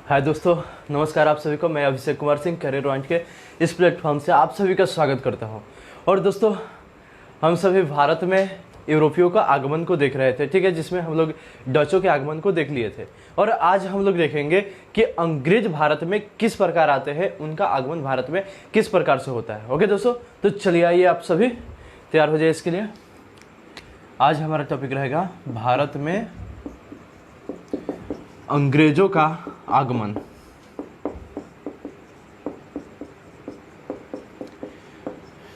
हाय दोस्तों, नमस्कार आप सभी को। मैं अभिषेक कुमार सिंह करियर पॉइंट के इस प्लेटफॉर्म से आप सभी का स्वागत करता हूं। और दोस्तों, हम सभी भारत में यूरोपियों का आगमन को देख रहे थे, ठीक है, जिसमें हम लोग डचों के आगमन को देख लिए थे। और आज हम लोग देखेंगे कि अंग्रेज भारत में किस प्रकार आते हैं, उनका आगमन भारत में किस प्रकार से होता है। ओके दोस्तों, तो चलिए आइए आप सभी तैयार हो जाए इसके लिए। आज हमारा टॉपिक रहेगा भारत में अंग्रेजों का आगमन।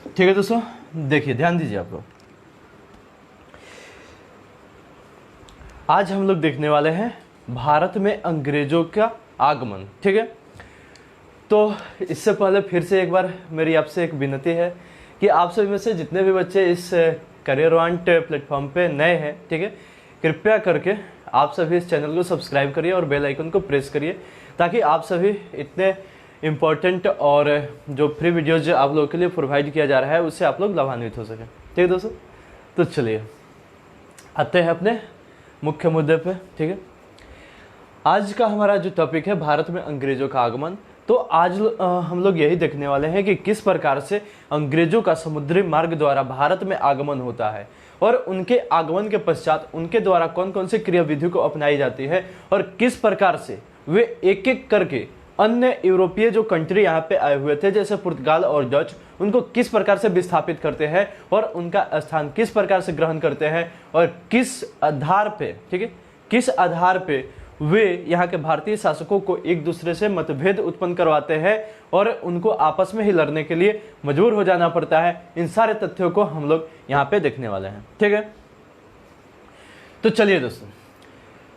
ठीक है दोस्तों, देखिए ध्यान दीजिए आप लोग। आज हम लोग देखने वाले हैं भारत में अंग्रेजों का आगमन। ठीक है, तो इससे पहले फिर से एक बार मेरी आपसे एक विनती है कि आप सभी में से जितने भी बच्चे इस करियर पॉइंट प्लेटफॉर्म पे नए हैं, ठीक है, कृपया करके आप सभी इस चैनल को सब्सक्राइब करिए और बेल आइकन को प्रेस करिए, ताकि आप सभी इतने इम्पोर्टेंट और जो फ्री वीडियोज जो आप लोगों के लिए प्रोवाइड किया जा रहा है उससे आप लोग लाभान्वित हो सकें। ठीक है दोस्तों, तो चलिए आते हैं अपने मुख्य मुद्दे पे। ठीक है, आज का हमारा जो टॉपिक है भारत में अंग्रेजों का आगमन। तो आज हम लोग यही देखने वाले हैं कि किस प्रकार से अंग्रेजों का समुद्री मार्ग द्वारा भारत में आगमन होता है और उनके आगमन के पश्चात उनके द्वारा कौन कौन से क्रियाविधि को अपनाई जाती है और किस प्रकार से वे एक एक करके अन्य यूरोपीय जो कंट्री यहाँ पे आए हुए थे जैसे पुर्तगाल और डच, उनको किस प्रकार से विस्थापित करते हैं और उनका स्थान किस प्रकार से ग्रहण करते हैं और किस आधार पे, ठीक है, किस आधार पे वे यहाँ के भारतीय शासकों को एक दूसरे से मतभेद उत्पन्न करवाते हैं और उनको आपस में ही लड़ने के लिए मजबूर हो जाना पड़ता है। इन सारे तथ्यों को हम लोग यहाँ पे देखने वाले हैं। ठीक है, तो चलिए दोस्तों,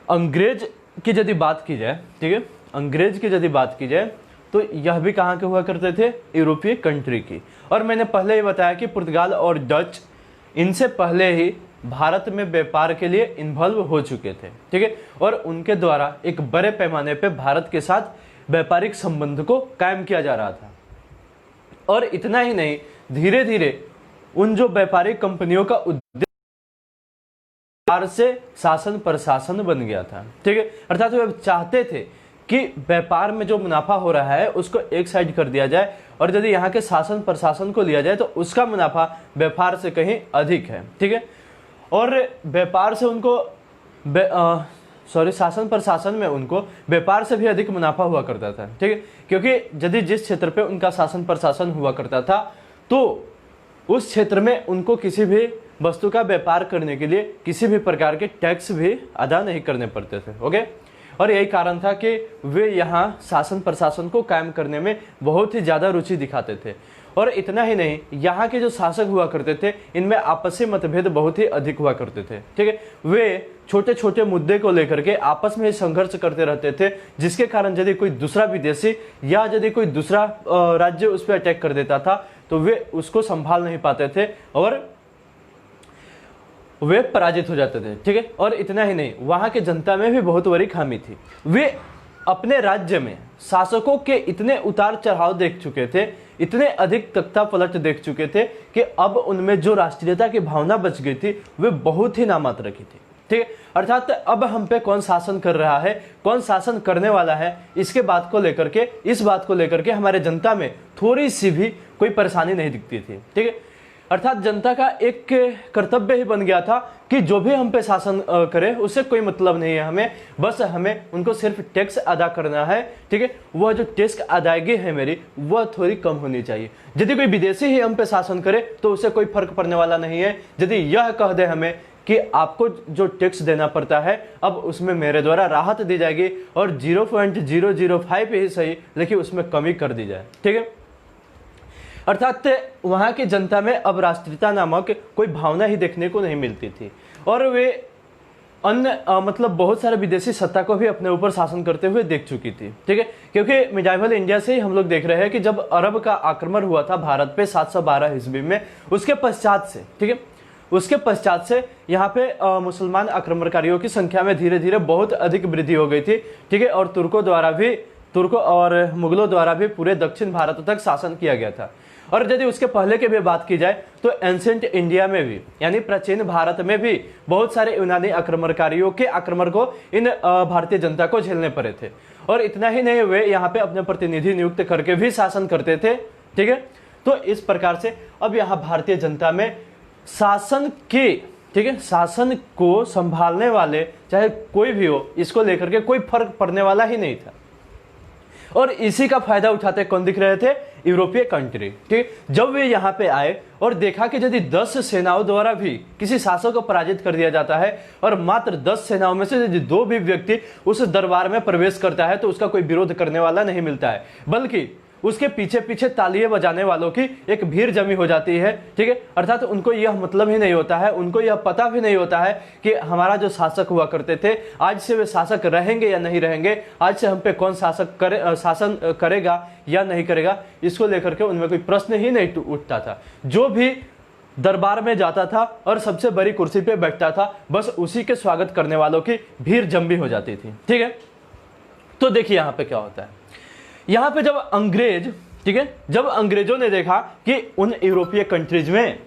अंग्रेज की यदि बात की जाए, ठीक है, अंग्रेज की यदि बात की जाए तो यह भी कहाँ के हुआ करते थे, यूरोपीय कंट्री की। और मैंने पहले ही बताया कि पुर्तगाल और डच इनसे पहले ही भारत में व्यापार के लिए इन्वॉल्व हो चुके थे। ठीक है, और उनके द्वारा एक बड़े पैमाने पे भारत के साथ व्यापारिक संबंध को कायम किया जा रहा था। और इतना ही नहीं, धीरे धीरे उन जो व्यापारिक कंपनियों का उद्देश्य से शासन प्रशासन बन गया था। ठीक है, अर्थात वे चाहते थे कि व्यापार में जो मुनाफा हो रहा है उसको एक साइड कर दिया जाए और यदि यहाँ के शासन प्रशासन को लिया जाए तो उसका मुनाफा व्यापार से कहीं अधिक है। ठीक है, और व्यापार से उनको शासन प्रशासन में उनको व्यापार से भी अधिक मुनाफा हुआ करता था। ठीक है, क्योंकि यदि जिस क्षेत्र पे उनका शासन प्रशासन हुआ करता था तो उस क्षेत्र में उनको किसी भी वस्तु का व्यापार करने के लिए किसी भी प्रकार के टैक्स भी अदा नहीं करने पड़ते थे। ओके, और यही कारण था कि वे यहाँ शासन प्रशासन को कायम करने में बहुत ही ज़्यादा रुचि दिखाते थे। और इतना ही नहीं, यहाँ के जो शासक हुआ करते थे इनमें आपसी मतभेद बहुत ही अधिक हुआ करते थे। ठीक है, वे छोटे छोटे मुद्दे को लेकर के आपस में संघर्ष करते रहते थे, जिसके कारण यदि कोई दूसरा विदेशी या यदि कोई दूसरा राज्य उस पर अटैक कर देता था तो वे उसको संभाल नहीं पाते थे और वे पराजित हो जाते थे। ठीक है, और इतना ही नहीं, वहां के जनता में भी बहुत बड़ी खामी थी। वे अपने राज्य में शासकों के इतने उतार चढ़ाव देख चुके थे, इतने अधिक तख्ता पलट देख चुके थे कि अब उनमें जो राष्ट्रीयता की भावना बच गई थी वे बहुत ही नामात्र की थी। ठीक है, अर्थात अब हम पे कौन शासन कर रहा है, कौन शासन करने वाला है, इसके बात को लेकर के, इस बात को लेकर के हमारे जनता में थोड़ी सी भी कोई परेशानी नहीं दिखती थी। ठीक है, अर्थात जनता का एक कर्तव्य ही बन गया था कि जो भी हम पे शासन करे उससे कोई मतलब नहीं है हमें, बस हमें उनको सिर्फ टैक्स अदा करना है। ठीक है, वह जो टैक्स अदायगी है मेरी वह थोड़ी कम होनी चाहिए। यदि कोई विदेशी ही हम पे शासन करे तो उससे कोई फर्क पड़ने वाला नहीं है। यदि यह कह दे हमें कि आपको जो टैक्स देना पड़ता है अब उसमें मेरे द्वारा राहत दी जाएगी और 0.005 ही सही लेकिन उसमें कमी कर दी जाए। ठीक है, अर्थात वहाँ की जनता में अब राष्ट्रीयता नामक कोई भावना ही देखने को नहीं मिलती थी और वे अन्य मतलब बहुत सारे विदेशी सत्ता को भी अपने ऊपर शासन करते हुए देख चुकी थी। ठीक है, क्योंकि मिडाइवल इंडिया से ही हम लोग देख रहे हैं कि जब अरब का आक्रमण हुआ था भारत पे 712 ईस्वी में, उसके पश्चात से, ठीक है, उसके पश्चात से यहाँ पे मुसलमान आक्रमणकारियों की संख्या में धीरे धीरे बहुत अधिक वृद्धि हो गई थी। ठीक है, और तुर्कों और मुगलों द्वारा भी पूरे दक्षिण भारत तक शासन किया गया था। और यदि उसके पहले की भी बात की जाए तो एंशिएंट इंडिया में भी यानी प्राचीन भारत में भी बहुत सारे यूनानी आक्रमणकारियों के आक्रमण को इन भारतीय जनता को झेलने पड़े थे। और इतना ही नहीं, वे यहाँ पे अपने प्रतिनिधि नियुक्त करके भी शासन करते थे। ठीक है, तो इस प्रकार से अब यहाँ भारतीय जनता में शासन के, ठीक है, शासन को संभालने वाले चाहे कोई भी हो, इसको लेकर के कोई फर्क पड़ने वाला ही नहीं था। और इसी का फायदा उठाते कौन दिख रहे थे? यूरोपीय कंट्री। ठीक, जब वे यहाँ पे आए और देखा कि यदि 10 सेनाओं द्वारा भी किसी शासक को पराजित कर दिया जाता है और मात्र 10 सेनाओं में से यदि 2 भी व्यक्ति उस दरबार में प्रवेश करता है तो उसका कोई विरोध करने वाला नहीं मिलता है, बल्कि उसके पीछे पीछे तालियां बजाने वालों की एक भीड़ जमी हो जाती है। ठीक है, अर्थात उनको यह मतलब ही नहीं होता है, उनको यह पता भी नहीं होता है कि हमारा जो शासक हुआ करते थे, आज से वे शासक रहेंगे या नहीं रहेंगे, आज से हम पे कौन शासन करेगा या नहीं करेगा, इसको लेकर के उनमें कोई प्रश्न ही नहीं उठता था। जो भी दरबार में जाता था और सबसे बड़ी कुर्सी पे बैठता था, बस उसी के स्वागत करने वालों की भीड़ जमी हो जाती थी। ठीक है, तो देखिए यहाँ पे क्या होता है। यहाँ पे जब अंग्रेज, ठीक है, जब अंग्रेजों ने देखा कि उन यूरोपीय कंट्रीज में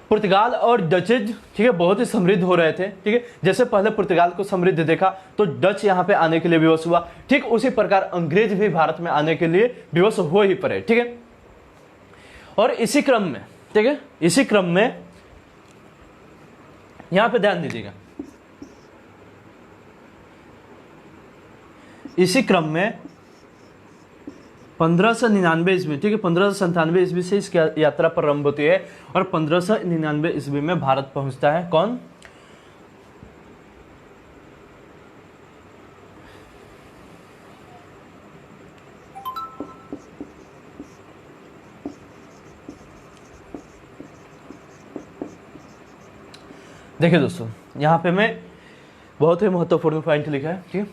पुर्तगाल और डचेज, ठीक है, बहुत ही समृद्ध हो रहे थे। ठीक है, जैसे पहले पुर्तगाल को समृद्ध देखा तो डच यहाँ पे आने के लिए विवश हुआ, ठीक उसी प्रकार अंग्रेज भी भारत में आने के लिए विवश हो ही पड़े। ठीक है, और इसी क्रम में, ठीक है, इसी क्रम में यहां पे ध्यान दीजिएगा, इसी क्रम में 1599 ईस्वी, ठीक है, 1597 ईस्वी से इसकी यात्रा प्रारंभ होती है और 1599 ईस्वी में भारत पहुंचता है कौन? देखिए दोस्तों, यहाँ पे मैं बहुत ही महत्वपूर्ण पॉइंट लिखा है। ठीक है,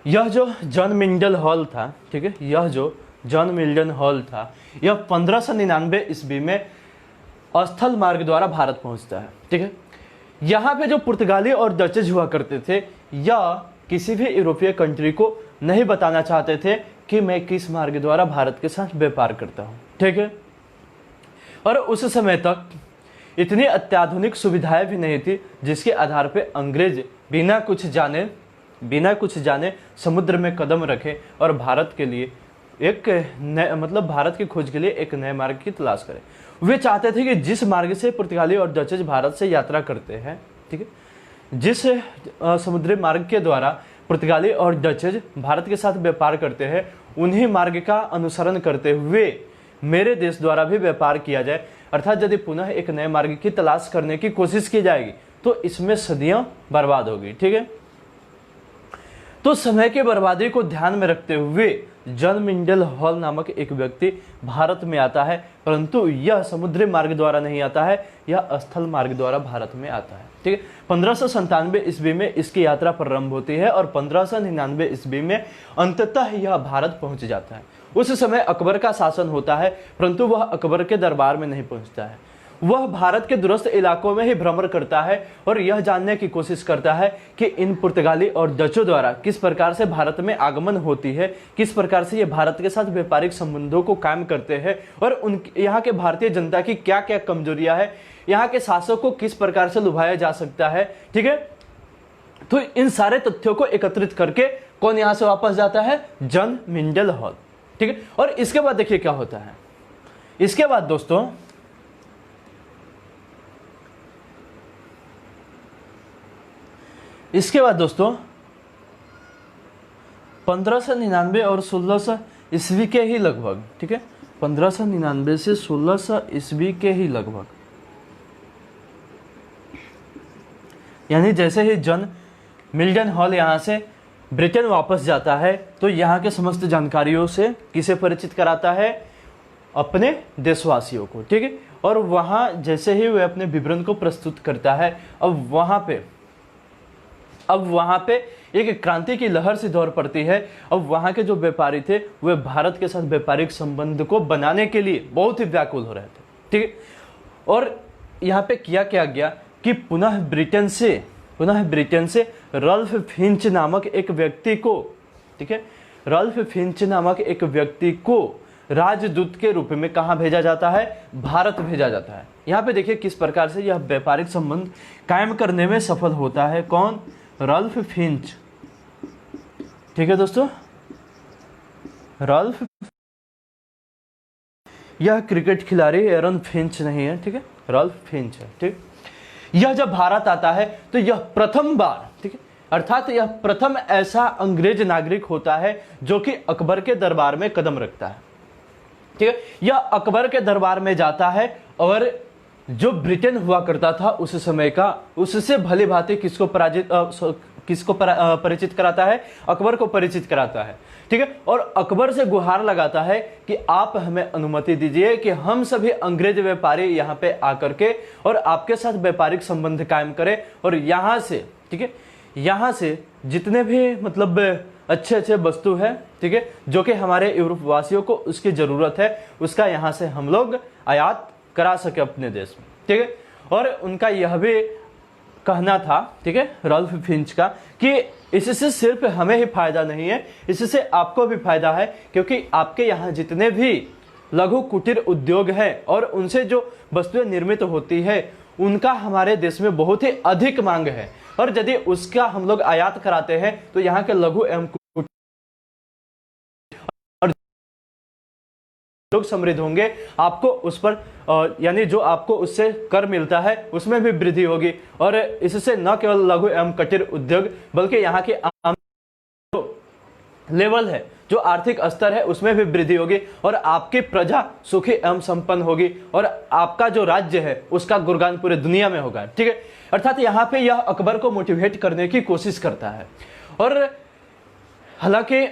यह जो जॉन मिल्टन हॉल था, ठीक है, यह जो जॉन मिल्टन हॉल था, यह 1599 ईस्वी में स्थल मार्ग द्वारा भारत पहुंचता है। ठीक है, यहाँ पे जो पुर्तगाली और डचेज हुआ करते थे, यह किसी भी यूरोपीय कंट्री को नहीं बताना चाहते थे कि मैं किस मार्ग द्वारा भारत के साथ व्यापार करता हूँ। ठीक है, और उस समय तक इतनी अत्याधुनिक सुविधाएं भी नहीं थी जिसके आधार पे अंग्रेज बिना कुछ जाने समुद्र में कदम रखे और भारत के लिए एक मतलब भारत की खोज के लिए एक नए मार्ग की तलाश करें। वे चाहते थे कि जिस मार्ग से पुर्तगाली और डचेज भारत से यात्रा करते हैं, ठीक है, जिस समुद्री मार्ग के द्वारा पुर्तगाली और डचेज भारत के साथ व्यापार करते हैं, उन्हीं मार्ग का अनुसरण करते हुए मेरे देश द्वारा भी व्यापार किया जाए। अर्थात यदि पुनः एक नए मार्ग की तलाश करने की कोशिश की जाएगी तो इसमें सदियां बर्बाद होगी। ठीक है, तो समय की बर्बादी को ध्यान में रखते हुए जॉन मिल्टन हॉल नामक एक व्यक्ति भारत में आता है, परंतु यह समुद्री मार्ग द्वारा नहीं आता है, यह स्थल मार्ग द्वारा भारत में आता है। ठीक है, 1597 ईस्वी में इसकी यात्रा प्रारंभ होती है और 1599 ईस्वी में अंततः यह भारत पहुंच जाता है। उस समय अकबर का शासन होता है, परंतु वह अकबर के दरबार में नहीं पहुंचता है। वह भारत के दूरस्थ इलाकों में ही भ्रमण करता है और यह जानने की कोशिश करता है कि इन पुर्तगाली और डचों द्वारा किस प्रकार से भारत में आगमन होती है, किस प्रकार से ये भारत के साथ व्यापारिक संबंधों को कायम करते हैं और उन यहाँ के भारतीय जनता की क्या क्या कमजोरियां है, यहाँ के शासक को किस प्रकार से लुभाया जा सकता है। ठीक है, तो इन सारे तथ्यों को एकत्रित करके कौन यहां से वापस जाता है? John Milton hall. ठीक है, और इसके बाद देखिए क्या होता है। इसके बाद दोस्तों इसके बाद दोस्तों 1599 और 1600 ईस्वी के ही लगभग, ठीक है, 1599 से 1600 ईस्वी के ही लगभग, यानी जैसे ही जॉन मिल्टन हॉल यहाँ से ब्रिटेन वापस जाता है तो यहाँ के समस्त जानकारियों से किसे परिचित कराता है? अपने देशवासियों को। ठीक है, और वहाँ जैसे ही वह अपने विवरण को प्रस्तुत करता है, अब वहाँ पे एक क्रांति की लहर सी दौड़ पड़ती है। अब वहाँ के जो व्यापारी थे वे भारत के साथ व्यापारिक संबंध को बनाने के लिए बहुत ही व्याकुल हो रहे थे। ठीक है, और यहाँ पे किया क्या गया कि पुनः ब्रिटेन से रल्फ फिंच नामक एक व्यक्ति को, ठीक है, रल्फ फिंच नामक एक व्यक्ति को राजदूत के रूप में कहाँ भेजा जाता है? भारत भेजा जाता है। यहाँ पे देखिए किस प्रकार से यह व्यापारिक संबंध कायम करने में सफल होता है। कौन? रल्फ फिंच। ठीक है दोस्तों, रॉल्फ, यह क्रिकेट खिलाड़ी एरन फिंच नहीं है, ठीक है, रॉल्फ फिंच है, ठीक। यह जब भारत आता है तो यह प्रथम बार, ठीक है, अर्थात यह प्रथम ऐसा अंग्रेज नागरिक होता है जो कि अकबर के दरबार में कदम रखता है, ठीक है। यह अकबर के दरबार में जाता है और जो ब्रिटेन हुआ करता था उस समय का, उससे भली भांति किसको परिचित कराता है, अकबर को परिचित कराता है, ठीक है। और अकबर से गुहार लगाता है कि आप हमें अनुमति दीजिए कि हम सभी अंग्रेज व्यापारी यहाँ पे आकर के और आपके साथ व्यापारिक संबंध कायम करें और यहाँ से, ठीक है, यहाँ से जितने भी मतलब अच्छे अच्छे वस्तु है, ठीक है, जो कि हमारे यूरोप वासियों को उसकी जरूरत है, उसका यहाँ से हम लोग आयात करा सके अपने देश में, ठीक है। और उनका यह भी कहना था, ठीक है, रॉल्फ फिंच का, कि इससे सिर्फ हमें ही फायदा नहीं है, इससे आपको भी फायदा है, क्योंकि आपके यहाँ जितने भी लघु कुटीर उद्योग है और उनसे जो वस्तुएं निर्मित होती है उनका हमारे देश में बहुत ही अधिक मांग है, और यदि उसका हम लोग आयात कराते हैं तो यहाँ के लघु एवं लोग समृद्ध होंगे, आपको उस पर यानी जो आपको उससे कर मिलता है उसमें भी वृद्धि होगी, और इससे न केवल लघु एवं कुटीर उद्योग बल्कि यहाँ के आम लेवल है, जो आर्थिक स्तर है उसमें भी वृद्धि होगी, और आपकी प्रजा सुखी एवं संपन्न होगी, और आपका जो राज्य है उसका गुणगान पूरे दुनिया में होगा, ठीक है। अर्थात यहाँ पे यह अकबर को मोटिवेट करने की कोशिश करता है। और हालांकि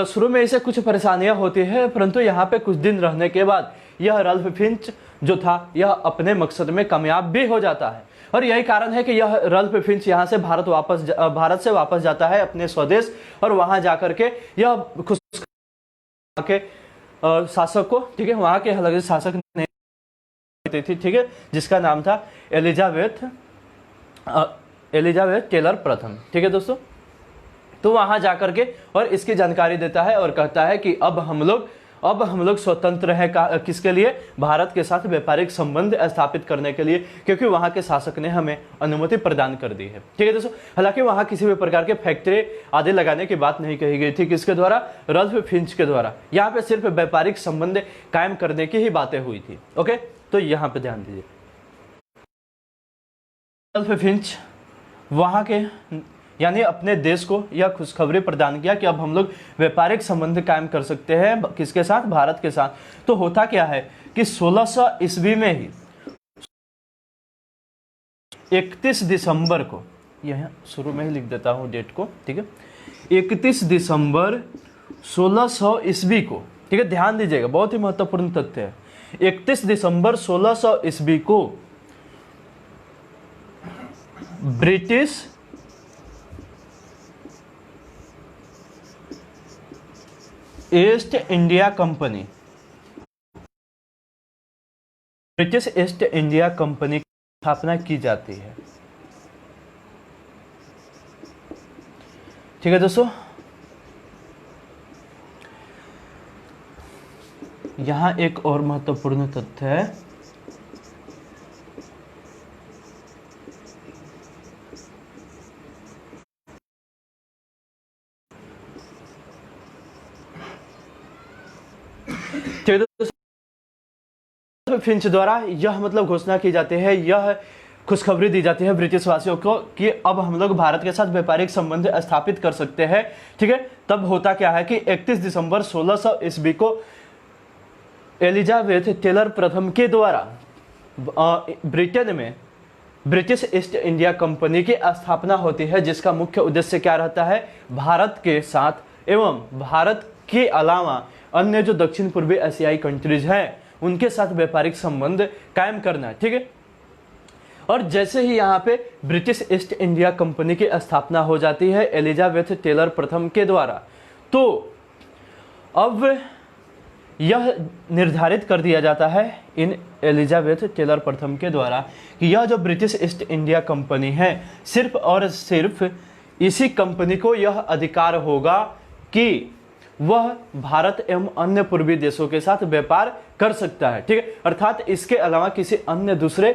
शुरू में इसे कुछ परेशानियां होती है, परंतु यहाँ पे कुछ दिन रहने के बाद यह रॉल्फ फिंच जो था यह अपने मकसद में कामयाब भी हो जाता है, और यही कारण है कि यह रॉल्फ फिंच यहाँ से भारत से वापस जाता है अपने स्वदेश, और वहां जाकर के यह खुश के शासक को, ठीक है, वहां के हालांकि शासक नहीं थी, ठीक है, जिसका नाम था एलिजाबेथ टेलर प्रथम, ठीक है दोस्तों। तो वहां जाकर के और इसकी जानकारी देता है और कहता है कि अब हम लोग स्वतंत्र हैं, किसके लिए, भारत के साथ व्यापारिक संबंध स्थापित करने के लिए, क्योंकि वहां के शासक ने हमें अनुमति प्रदान कर दी है, ठीक है दोस्तों। हालांकि वहां किसी भी प्रकार के फैक्ट्री आदि लगाने की बात नहीं कही गई थी, किसके द्वारा, रॉल्फ फिंच के द्वारा। यहाँ पे सिर्फ व्यापारिक संबंध कायम करने की ही बातें हुई थी, ओके। तो यहाँ पे ध्यान दीजिए, रॉल्फ फिंच वहां के यानी अपने देश को यह खुशखबरी प्रदान किया कि अब हम लोग व्यापारिक संबंध कायम कर सकते हैं, किसके साथ, भारत के साथ। तो होता क्या है कि 1600 ईस्वी में ही 31 दिसंबर को, यह शुरू में ही लिख देता हूं डेट को, ठीक है, 31 दिसंबर 1600 ईस्वी को, ठीक है, ध्यान दीजिएगा, बहुत ही महत्वपूर्ण तथ्य है। 31 दिसंबर 1600 ईस्वी को British east India company, British east India company की स्थापना की जाती है, ठीक है दोस्तों। यहां एक और महत्वपूर्ण तथ्य है, फिंच द्वारा यह मतलब घोषणा की जाती है, यह खुशखबरी दी जाती है ब्रिटिश वासियों को कि अब हम लोग भारत के साथ व्यापारिक संबंध स्थापित कर सकते हैं, ठीक है। तब होता क्या है कि 31 दिसंबर 1600 ईस्वी को एलिजाबेथ टेलर प्रथम के द्वारा ब्रिटेन में ब्रिटिश ईस्ट इंडिया कंपनी की स्थापना होती है, जिसका मुख्य उद्देश्य क्या रहता है, भारत के साथ एवं भारत के अलावा अन्य जो दक्षिण पूर्वी एशियाई कंट्रीज हैं उनके साथ व्यापारिक संबंध कायम करना, ठीक है। और जैसे ही यहाँ पे ब्रिटिश ईस्ट इंडिया कंपनी की स्थापना हो जाती है एलिजाबेथ टेलर प्रथम के द्वारा, तो अब यह निर्धारित कर दिया जाता है इन एलिजाबेथ टेलर प्रथम के द्वारा कि यह जो ब्रिटिश ईस्ट इंडिया कंपनी है, सिर्फ और सिर्फ इसी कंपनी को यह अधिकार होगा कि वह भारत एवं अन्य पूर्वी देशों के साथ व्यापार कर सकता है, ठीक है। अर्थात इसके अलावा किसी अन्य दूसरे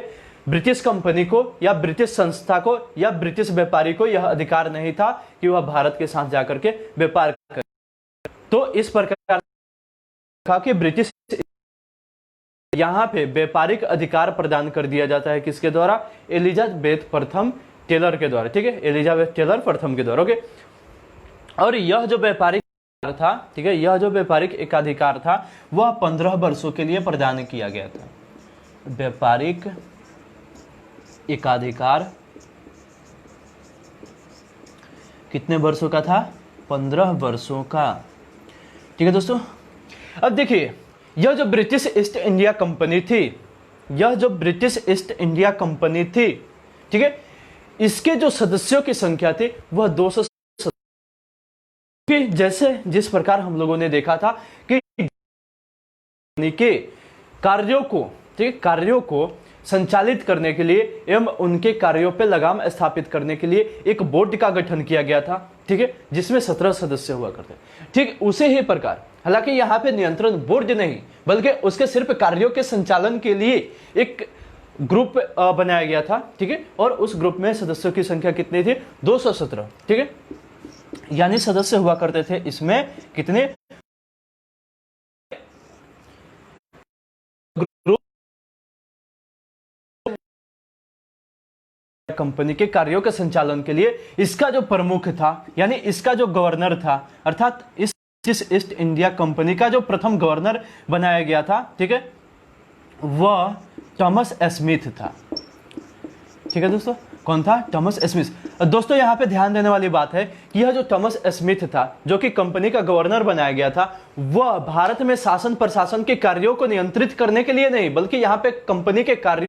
ब्रिटिश कंपनी को या ब्रिटिश संस्था को या ब्रिटिश व्यापारी को यह अधिकार नहीं था कि वह भारत के साथ जाकर के व्यापार करे। तो इस प्रकार कहा कि ब्रिटिश यहां पे व्यापारिक अधिकार प्रदान कर दिया जाता है किसके द्वारा? एलिजाबेथ प्रथम टेलर के द्वारा, ठीक है, एलिजाबेथ टेलर प्रथम के द्वारा। ओके, और यह जो व्यापारिक था, ठीक है, यह जो व्यापारिक एकाधिकार था वह 15 वर्षों के लिए प्रदान किया गया था। व्यापारिक एकाधिकार कितने वर्षों का था? 15 वर्षों का, ठीक है दोस्तों। अब देखिए, यह जो ब्रिटिश ईस्ट इंडिया कंपनी थी, यह जो ब्रिटिश ईस्ट इंडिया कंपनी थी, ठीक है, इसके जो सदस्यों की संख्या थी वह 200। जैसे जिस प्रकार हम लोगों ने देखा था कि के कार्यों को, ठीक है, कार्यों को संचालित करने के लिए एवं उनके कार्यों पर लगाम स्थापित करने के लिए एक बोर्ड का गठन किया गया था, ठीक है, जिसमें 17 सदस्य हुआ करते। ठीक उसी ही प्रकार, हालांकि यहाँ पे नियंत्रण बोर्ड नहीं बल्कि उसके सिर्फ कार्यों के संचालन के लिए एक ग्रुप बनाया गया था, ठीक है, और उस ग्रुप में सदस्यों की संख्या कितनी थी? 217, ठीक है, यानी सदस्य हुआ करते थे इसमें कितने? कंपनी के कार्यों के संचालन के लिए इसका जो प्रमुख था, यानी इसका जो गवर्नर था, अर्थात इस ईस्ट इंडिया कंपनी का जो प्रथम गवर्नर बनाया गया था, ठीक है, वह थॉमस स्मिथ था। ठीक है दोस्तों, कौन था? Thomas Smith. दोस्तों यहाँ पे ध्यान देने वाली बात है कि यह जो थॉमस स्मिथ था, जो कि कंपनी का गवर्नर बनाया गया था, वह भारत में शासन प्रशासन के कार्यों को नियंत्रित करने के लिए नहीं, बल्कि यहाँ पे कंपनी के कार्यों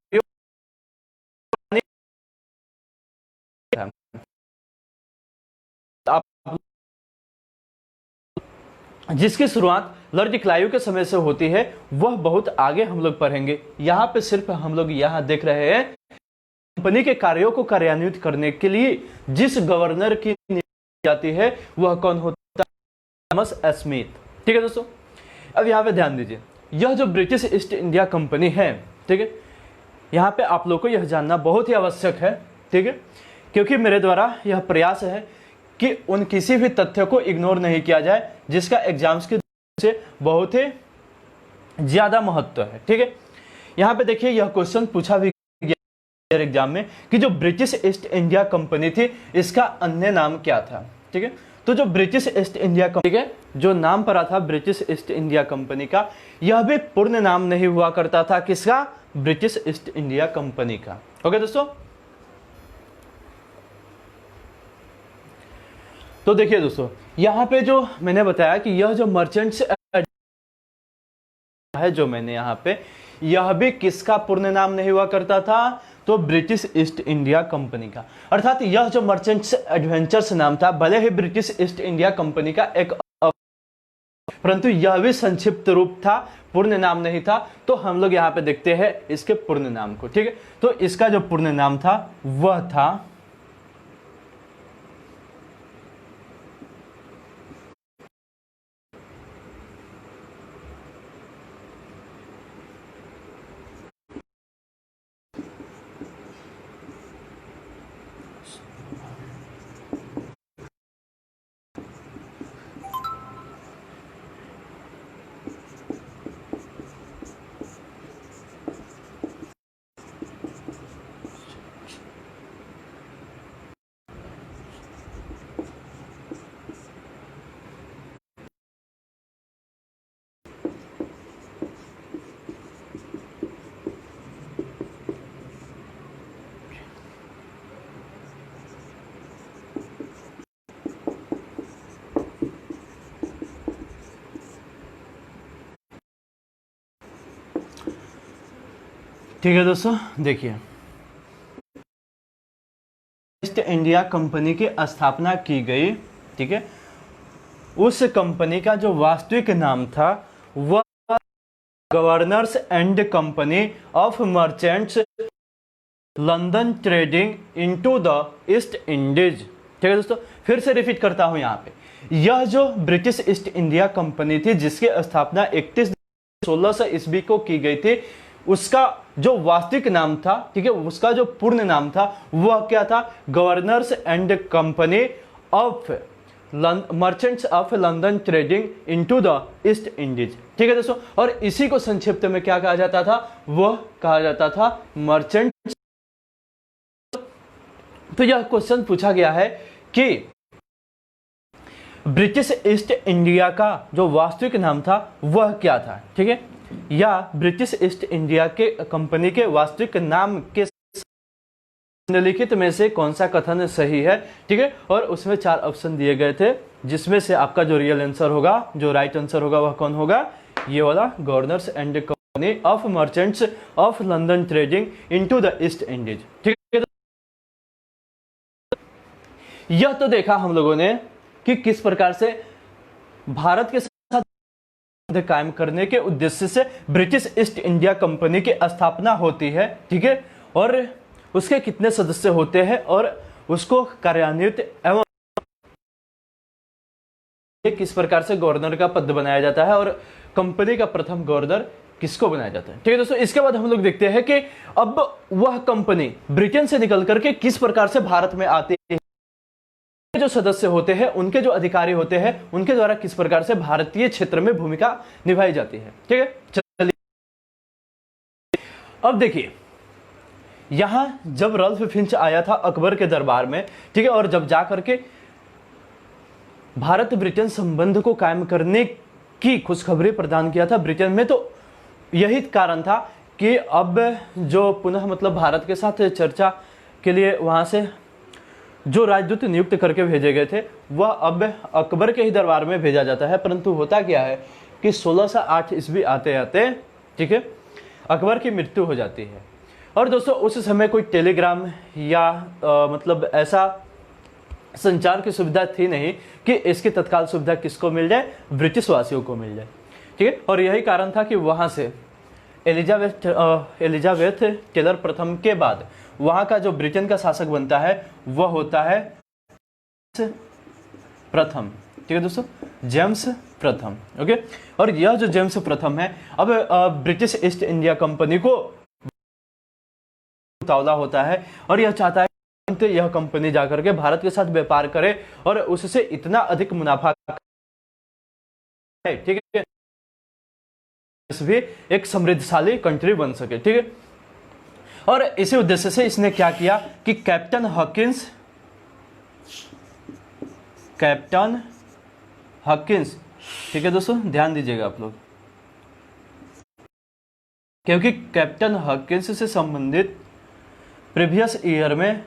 जिसकी शुरुआत लॉर्ड क्लाइव के समय से होती है, वह बहुत आगे हम लोग पढ़ेंगे। यहाँ पे सिर्फ हम लोग यहाँ देख रहे हैं कंपनी के कार्यों को कार्यान्वित करने के लिए जिस गवर्नर की नियुक्ति जाती है वह कौन होता है? Thomas Smith. ठीक है दोस्तों, अब यहाँ पे ध्यान दीजिए, यह जो ब्रिटिश ईस्ट इंडिया कंपनी है, ठीक है, यहाँ पे आप लोग को यह जानना बहुत ही आवश्यक है, ठीक है, क्योंकि मेरे द्वारा यह प्रयास है कि उन किसी भी तथ्य को इग्नोर नहीं किया जाए जिसका एग्जाम्स के से बहुत ही ज्यादा महत्व है। ठीक है, यहाँ पे देखिए, यह क्वेश्चन पूछा भी गया एग्जाम में कि जो ब्रिटिश ईस्ट इंडिया कंपनी थी इसका अन्य नाम क्या था। ठीक है, तो जो ब्रिटिश ईस्ट इंडिया कंपनी, ठीक है, जो नाम पड़ा था ब्रिटिश ईस्ट इंडिया कंपनी का, यह भी पूर्ण नाम नहीं हुआ करता था किसका? ब्रिटिश ईस्ट इंडिया कंपनी का। ओके दोस्तों, तो देखिए दोस्तों, यहाँ पे जो मैंने बताया कि यह जो मर्चेंट्स है, जो मैंने यहाँ पे, यह भी किसका पूर्ण नाम नहीं हुआ करता था? तो ब्रिटिश ईस्ट इंडिया कंपनी का। अर्थात यह जो मर्चेंट्स एडवेंचर्स नाम था, भले ही ब्रिटिश ईस्ट इंडिया कंपनी का एक, परंतु यह भी संक्षिप्त रूप था, पूर्ण नाम नहीं था। तो हम लोग यहाँ पे देखते हैं इसके पूर्ण नाम को। ठीक है, तो इसका जो पूर्ण नाम था वह था ठीक है दोस्तों, देखिए, ईस्ट इंडिया कंपनी की स्थापना की गई। ठीक है, उस कंपनी का जो वास्तविक नाम था वह governors and company of merchants London trading into the east Indies. ठीक है दोस्तों, फिर से रिपीट करता हूं, यहाँ पे यह जो ब्रिटिश ईस्ट इंडिया कंपनी थी जिसकी स्थापना 31 1600 ईस्वी को की गई थी, उसका जो वास्तविक नाम था, ठीक है, उसका जो पूर्ण नाम था वह क्या था? Governors and company of merchants of London trading into the east Indies. ठीक है दोस्तों, और इसी को संक्षिप्त में क्या कहा जाता था, वह कहा जाता था मर्चेंट। तो यह क्वेश्चन पूछा गया है कि ब्रिटिश ईस्ट इंडिया का जो वास्तविक नाम था वह क्या था। ठीक है, या ब्रिटिश ईस्ट इंडिया के कंपनी के वास्तविक नाम के निम्नलिखित में से कौन सा कथन सही है। ठीक है, और उसमें 4 ऑप्शन दिए गए थे, जिसमें से आपका जो रियल आंसर होगा, जो राइट आंसर होगा, वह कौन होगा, ये वाला, governors and company of merchants of London trading into the east Indies. ठीक है, यह तो देखा हम लोगों ने कि किस प्रकार से भारत के साथ कायम करने के उद्देश्य से ब्रिटिश ईस्ट इंडिया कंपनी की स्थापना होती है। ठीक है, और उसके कितने सदस्य होते हैं और उसको कार्यान्वित एवं किस प्रकार से गवर्नर का पद बनाया जाता है और कंपनी का प्रथम गवर्नर किसको बनाया जाता है। ठीक है दोस्तों, इसके बाद हम लोग देखते हैं कि अब वह कंपनी ब्रिटेन से निकल करके किस प्रकार से भारत में आती है, जो सदस्य होते हैं, उनके जो अधिकारी होते हैं, उनके द्वारा किस प्रकार से भारतीय क्षेत्र में भूमिका निभाई जाती है। ठीक है, चलिए अब देखिए, यहां जब रल्फ फिंच आया था अकबर के दरबार में, ठीक है, और जब जाकर के भारत ब्रिटेन संबंध को कायम करने की खुशखबरी प्रदान किया था ब्रिटेन में, तो यही कारण था कि अब जो पुनः मतलब भारत के साथ चर्चा के लिए वहां से जो राजदूत नियुक्त करके भेजे गए थे, वह अब अकबर के ही दरबार में भेजा जाता है। परंतु होता क्या है कि 1608 ईस्वी आते आते, ठीक है, अकबर की मृत्यु हो जाती है। और दोस्तों उस समय कोई टेलीग्राम या मतलब ऐसा संचार की सुविधा थी नहीं कि इसकी तत्काल सुविधा किसको मिल जाए, ब्रिटिश वासियों को मिल जाए। ठीक है, और यही कारण था कि वहां से एलिजाबेथ टेलर प्रथम के बाद वहां का जो ब्रिटेन का शासक बनता है वह होता है प्रथम। ठीक है दोस्तों, जेम्स प्रथम। ओके, और यह जो जेम्स प्रथम है, अब ब्रिटिश ईस्ट इंडिया कंपनी को उतावला होता है और यह चाहता है कि यह कंपनी जाकर के भारत के साथ व्यापार करे और उससे इतना अधिक मुनाफा है, ठीक है, भी एक समृद्धशाली कंट्री बन सके। ठीक है, और इसी उद्देश्य से इसने क्या किया कि कैप्टन हॉकिंस, ठीक है दोस्तों, ध्यान दीजिएगा आप लोग, क्योंकि कैप्टन हॉकिंस से संबंधित प्रीवियस ईयर में,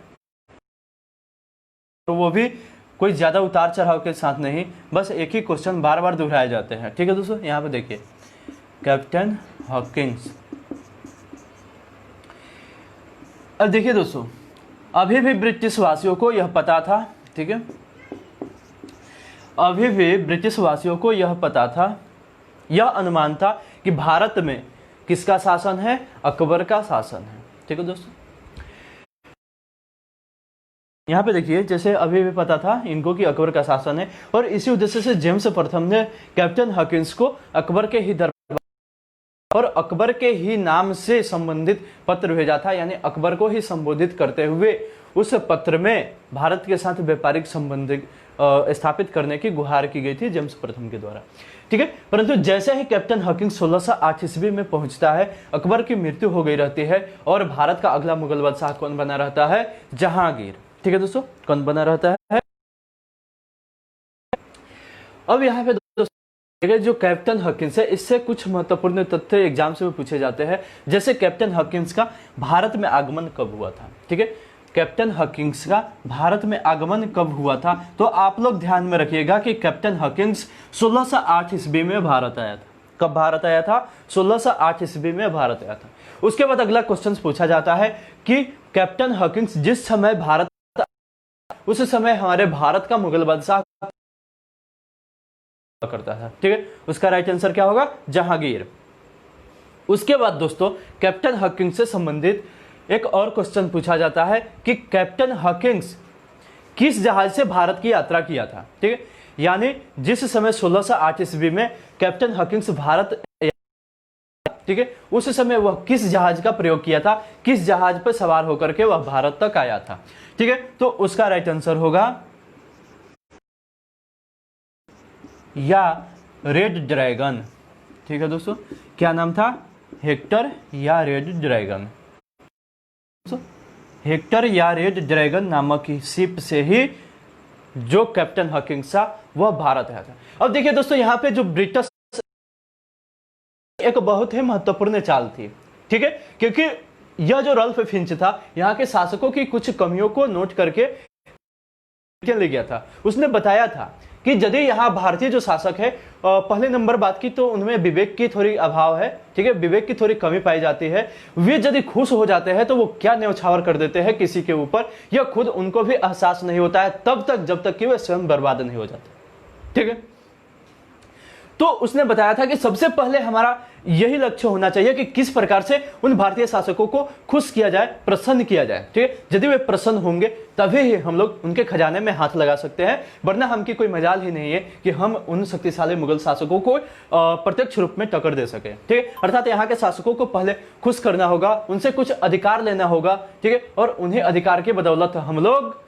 तो वो भी कोई ज्यादा उतार चढ़ाव के साथ नहीं, बस एक ही क्वेश्चन बार बार दोहराए जाते हैं। ठीक है दोस्तों, यहां पे देखिए कैप्टन हॉकिंस। अब देखिए दोस्तों, अभी भी ब्रिटिश वासियों को यह पता था, ठीक है, अभी भी ब्रिटिश वासियों को यह पता था, यह अनुमान था कि भारत में किसका शासन है, अकबर का शासन है। ठीक है दोस्तों, यहाँ पे देखिए, जैसे अभी भी पता था इनको कि अकबर का शासन है, और इसी उद्देश्य से जेम्स प्रथम ने कैप्टन हॉकिंस को अकबर के ही दरबार और अकबर के ही नाम से संबंधित पत्र भेजा था, यानी अकबर को ही संबोधित करते हुए उस पत्र में भारत के साथ व्यापारिक संबंध स्थापित करने की गुहार की गई थी जेम्स प्रथम के द्वारा। ठीक है, परंतु जैसे ही कैप्टन हॉकिंस 1608 ईस्वी में पहुंचता है, अकबर की मृत्यु हो गई रहती है और भारत का अगला मुगल बादशाह कौन बना रहता है, जहांगीर। ठीक है दोस्तों, कौन बना रहता है। अब यहाँ पे दोस्तों जो कैप्टन हॉकिंस है, इससे कुछ महत्वपूर्ण तथ्य एग्जाम से पूछे जाते हैं, जैसे कैप्टन हॉकिंस का भारत में आगमन कब हुआ था। ठीक है, कैप्टन हॉकिंस का भारत में आगमन कब हुआ था, तो आप लोग ध्यान में रखिएगा कि कैप्टन हॉकिंस 1608 ईस्वी में भारत आया था। कब भारत आया था, 1608 ईस्वी में भारत आया था। उसके बाद अगला क्वेश्चन पूछा जाता है कि कैप्टन हॉकिंस जिस समय भारत, उस समय हमारे भारत का मुगल बादशाह करता था। ठीक है, उसका राइट आंसर क्या होगा, जहांगीर। उसके बाद दोस्तों कैप्टन हॉकिंस से संबंधित एक और क्वेश्चन पूछा जाता है कि कैप्टन हॉकिंस किस जहाज से भारत की यात्रा किया था। ठीक है, यानी जिस समय 1608 ईस्वी में कैप्टन हॉकिंस भारत, ठीक है, उस समय वह किस जहाज का प्रयोग किया था, किस जहाज पर सवार होकर के वह भारत तक आया था। ठीक है, तो उसका राइट आंसर होगा या रेड ड्रैगन। ठीक है दोस्तों, क्या नाम था? हेक्टर या रेड ड्रैगन। हेक्टर या रेड ड्रैगन नामक शिप से ही जो कैप्टन हॉकिंस था वह भारत आया था। अब देखिए दोस्तों, यहाँ पे जो ब्रिटिश एक बहुत ही महत्वपूर्ण चाल थी, ठीक है, क्योंकि यह जो रल्फ फिंच था यहाँ के शासकों की कुछ कमियों को नोट करके ले गया था। उसने बताया था कि यदि यहाँ भारतीय जो शासक है, पहले नंबर बात की तो उनमें विवेक की थोड़ी अभाव है, ठीक है, विवेक की थोड़ी कमी पाई जाती है। वे यदि खुश हो जाते हैं तो वो क्या न्यौछावर कर देते हैं किसी के ऊपर, यह खुद उनको भी एहसास नहीं होता है तब तक जब तक कि वे स्वयं बर्बाद नहीं हो जाते। ठीक है, तो उसने बताया था कि सबसे पहले हमारा यही लक्ष्य होना चाहिए कि किस प्रकार से उन भारतीय शासकों को खुश किया जाए, प्रसन्न किया जाए। ठीक है, यदि वे प्रसन्न होंगे तभी ही हम लोग उनके खजाने में हाथ लगा सकते हैं, वरना हमकी कोई मजाल ही नहीं है कि हम उन शक्तिशाली मुगल शासकों को प्रत्यक्ष रूप में टक्कर दे सके। ठीक है, अर्थात यहाँ के शासकों को पहले खुश करना होगा, उनसे कुछ अधिकार लेना होगा। ठीक है, और उन्हें अधिकार की बदौलत हम लोग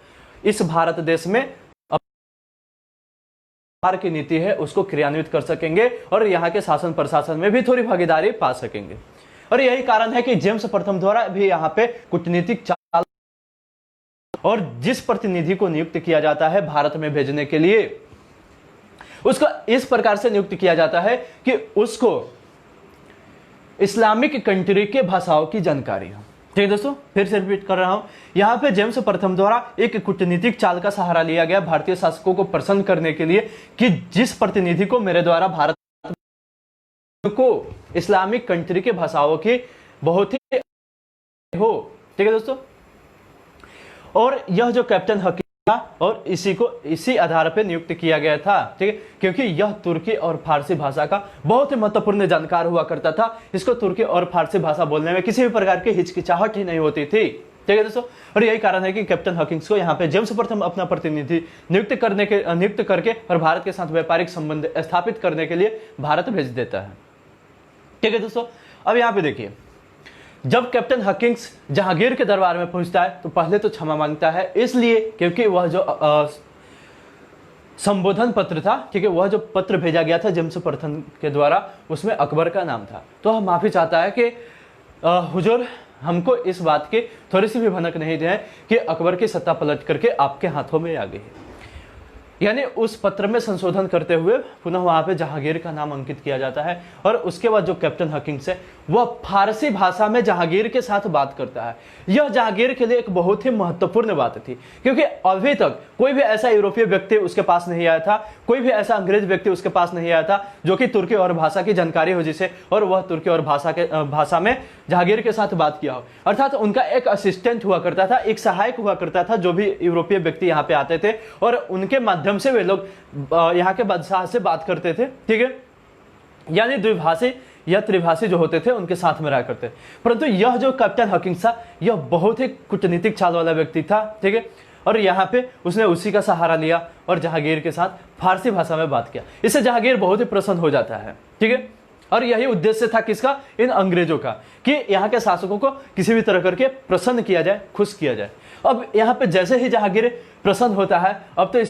इस भारत देश में की नीति है उसको क्रियान्वित कर सकेंगे और यहाँ के शासन प्रशासन में भी थोड़ी भागीदारी पा सकेंगे। और यही कारण है कि जेम्स प्रथम द्वारा भी यहाँ पे कूटनीतिक चाल और जिस प्रतिनिधि को नियुक्त किया जाता है भारत में भेजने के लिए, उसको इस प्रकार से नियुक्त किया जाता है कि उसको इस्लामिक कंट्री के भाषाओं की जानकारी हो। ठीक है दोस्तों, फिर से रिपीट कर रहा हूं, यहां पे जेम्स प्रथम द्वारा एक कूटनीतिक चाल का सहारा लिया गया भारतीय शासकों को प्रसन्न करने के लिए कि जिस प्रतिनिधि को मेरे द्वारा भारत को इस्लामिक कंट्री के भाषाओं की बहुत ही हो। ठीक है दोस्तों, और यह जो कैप्टन हकीम था और इसी आधार पर नियुक्त किया गया था। ठीक है, क्योंकि यह तुर्की और फारसी भाषा का बहुत ही महत्वपूर्ण जानकार हुआ करता था। इसको तुर्की और फारसी भाषा बोलने में किसी भी प्रकार की हिचकिचाहट ही नहीं होती थी। ठीक है दोस्तों, और यही कारण है कि कैप्टन हॉकिंस को यहाँ पे जेम्स प्रथम अपना प्रतिनिधि नियुक्त करके और भारत के साथ व्यापारिक संबंध स्थापित करने के लिए भारत भेज देता है। ठीक है दोस्तों, अब यहाँ पे देखिए, जब कैप्टन हॉकिंस जहांगीर के दरबार में पहुंचता है तो पहले तो क्षमा मांगता है, इसलिए क्योंकि वह जो संबोधन पत्र था, ठीक है, वह जो पत्र भेजा गया था जेम्स प्रथम के द्वारा उसमें अकबर का नाम था। तो वह माफी चाहता है कि हुजूर, हमको इस बात की थोड़ी सी भी भनक नहीं दी है कि अकबर की सत्ता पलट करके आपके हाथों में आ गई है। यानी उस पत्र में संशोधन करते हुए पुनः वहां पे जहांगीर का नाम अंकित किया जाता है। और उसके बाद जो कैप्टन हॉकिंस है वह फारसी भाषा में जहांगीर के साथ बात करता है। यह जहांगीर के लिए एक बहुत ही महत्वपूर्ण बात थी, क्योंकि अभी तक कोई भी ऐसा यूरोपीय व्यक्ति उसके पास नहीं आया था, कोई भी ऐसा अंग्रेज व्यक्ति उसके पास नहीं आया था जो कि तुर्की और भाषा की जानकारी हो जिसे, और वह तुर्की और भाषा में जहांगीर के साथ बात किया हो। अर्थात उनका एक असिस्टेंट हुआ करता था, एक सहायक हुआ करता था, जो भी यूरोपीय व्यक्ति यहाँ पे आते थे और उनके माध्यम से वे लोग यहाँ के बादशाह से बात करते थे। ठीक है, यानी द्विभाषी या त्रिभाषी जो होते थे उनके साथ में रहा करते। परंतु यह जो कैप्टन हॉकिंस था यह बहुत ही कूटनीतिक चाल वाला व्यक्ति था। ठीक है, और यहाँ पे उसने उसी का सहारा लिया और जहांगीर के साथ फारसी भाषा में बात किया। इससे जहांगीर बहुत ही प्रसन्न हो जाता है। ठीक है, और यही उद्देश्य था किसका? इन अंग्रेजों का, कि यहाँ के शासकों को किसी भी तरह करके प्रसन्न किया जाए, खुश किया जाए। अब यहाँ पे जैसे ही जहांगीर प्रसन्न होता है, अब तो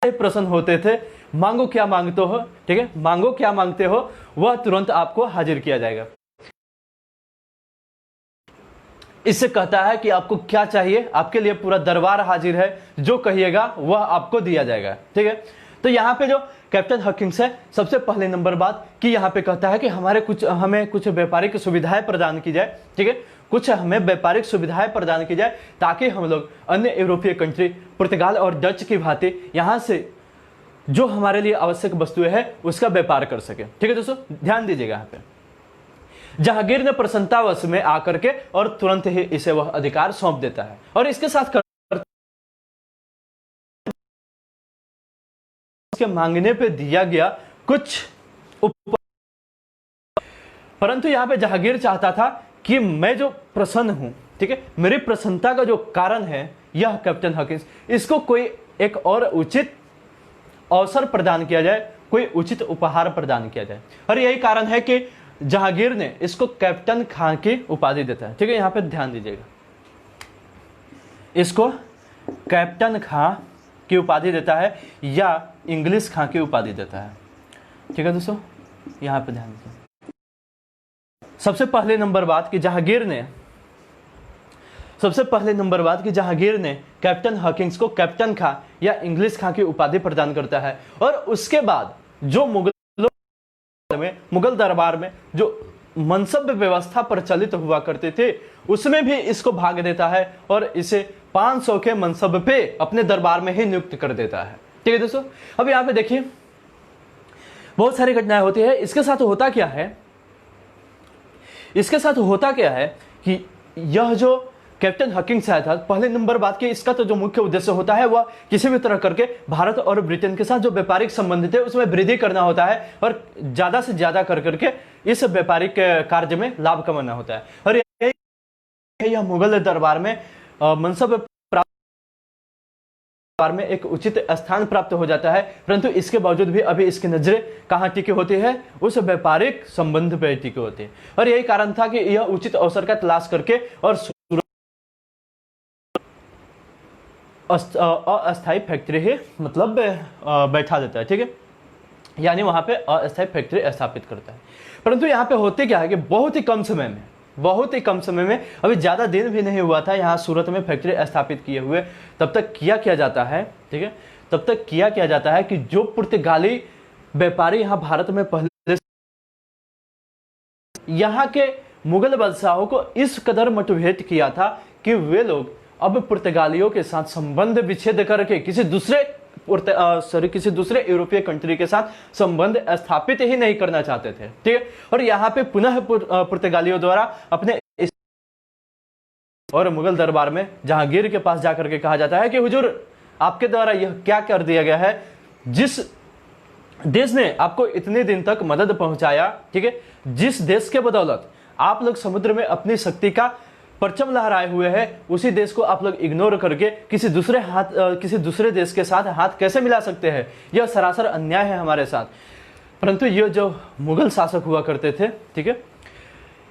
प्रसन्न होते थे, मांगो क्या मांगते हो, ठीक है, मांगो क्या मांगते हो, वह तुरंत आपको हाजिर किया जाएगा। इससे कहता है कि आपको क्या चाहिए, आपके लिए पूरा दरबार हाजिर है, जो कहिएगा वह आपको दिया जाएगा। ठीक है, तो यहाँ पे जो कैप्टन हॉकिंस है, सबसे पहले नंबर बात कि यहाँ पे कहता है कि हमें कुछ व्यापारिक सुविधाएं प्रदान की जाए। ठीक है, कुछ हमें व्यापारिक सुविधाएं प्रदान की जाए ताकि हम लोग अन्य यूरोपीय कंट्री पुर्तगाल और डच की भांति यहाँ से जो हमारे लिए आवश्यक वस्तुएं हैं उसका व्यापार कर सके। ठीक है दोस्तों, ध्यान दीजिएगा यहाँ पे। जहांगीर ने प्रसन्नतावश में आकर के और तुरंत ही इसे वह अधिकार सौंप देता है और इसके साथ के मांगने पे दिया गया कुछ परंतु यहाँ पे जहांगीर चाहता था कि मैं जो प्रसन्न हूं, ठीक है, मेरी प्रसन्नता का जो कारण है यह कैप्टन हॉकिंस, इसको कोई एक और उचित अवसर प्रदान किया जाए, कोई उचित उपहार प्रदान किया जाए। और यही कारण है कि जहांगीर ने इसको कैप्टन खां की उपाधि देता है। ठीक है, यहां पे ध्यान दीजिएगा, इसको कैप्टन खां की उपाधि देता है या इंग्लिश खां की उपाधि देता है। ठीक है दोस्तों, यहाँ पे ध्यान दीजिए। सबसे पहले नंबर बात कि जहांगीर ने कैप्टन हॉकिंस को कैप्टन खां या इंग्लिश खां की उपाधि प्रदान करता है, और उसके बाद जो मुगल दरबार में जो मनसब व्यवस्था प्रचलित हुआ करते थे उसमें भी इसको भाग देता है और इसे 500 के मनसब पे अपने दरबार में ही नियुक्त कर देता है। ठीक है दोस्तों, अब यहाँ पे देखिए बहुत सारी घटनाएं होती है। इसके साथ होता क्या है कि यह जो कैप्टन हॉकिंस आया था, पहले नंबर बात की इसका तो जो मुख्य उद्देश्य होता है वह किसी भी तरह करके भारत और ब्रिटेन के साथ जो व्यापारिक संबंध थे उसमें वृद्धि करना होता है और ज्यादा से ज्यादा कर करके इस व्यापारिक कार्य में लाभ कमाना होता है। और यह मुगल दरबार में मनसब में एक उचित स्थान प्राप्त हो जाता है, परंतु इसके बावजूद भी अभी इसकी नजरें कहाँ टिकी होती है, उस व्यापारिक संबंध पर टिकी होती है। और यही कारण था कि यह उचित अवसर का तलाश करके और अस्थायी फैक्ट्री ही मतलब बैठा देता है। ठीक है, यानी वहां पे अस्थायी फैक्ट्री स्थापित करता है। परंतु यहाँ पे होते क्या है कि बहुत ही कम समय में अभी ज्यादा दिन भी नहीं हुआ था यहाँ सूरत में फैक्ट्री स्थापित किए हुए, तब तक किया जाता है। ठीक है, तब तक किया जाता है कि जो पुर्तगाली व्यापारी यहाँ भारत में पहले यहाँ के मुगल बादशाहों को इस कदर मोटिवेट किया था कि वे लोग अब पुर्तगालियों के साथ संबंध विच्छेद करके किसी दूसरे यूरोपीय कंट्री के साथ संबंध स्थापित ही नहीं करना चाहते थे। ठीक है, और यहाँ पे पुनः पुर्तगालियों द्वारा अपने और मुगल दरबार में जहांगीर के पास जाकर के कहा जाता है कि हुजूर आपके द्वारा यह क्या कर दिया गया है, जिस देश ने आपको इतने दिन तक मदद पहुंचाया, ठीक है, जिस देश के बदौलत आप लोग समुद्र में अपनी शक्ति का परचम लहराए हुए हैं, उसी देश को आप लोग इग्नोर करके किसी दूसरे देश के साथ हाथ कैसे मिला सकते हैं? यह सरासर अन्याय है हमारे साथ। परंतु ये जो मुगल शासक हुआ करते थे, ठीक है,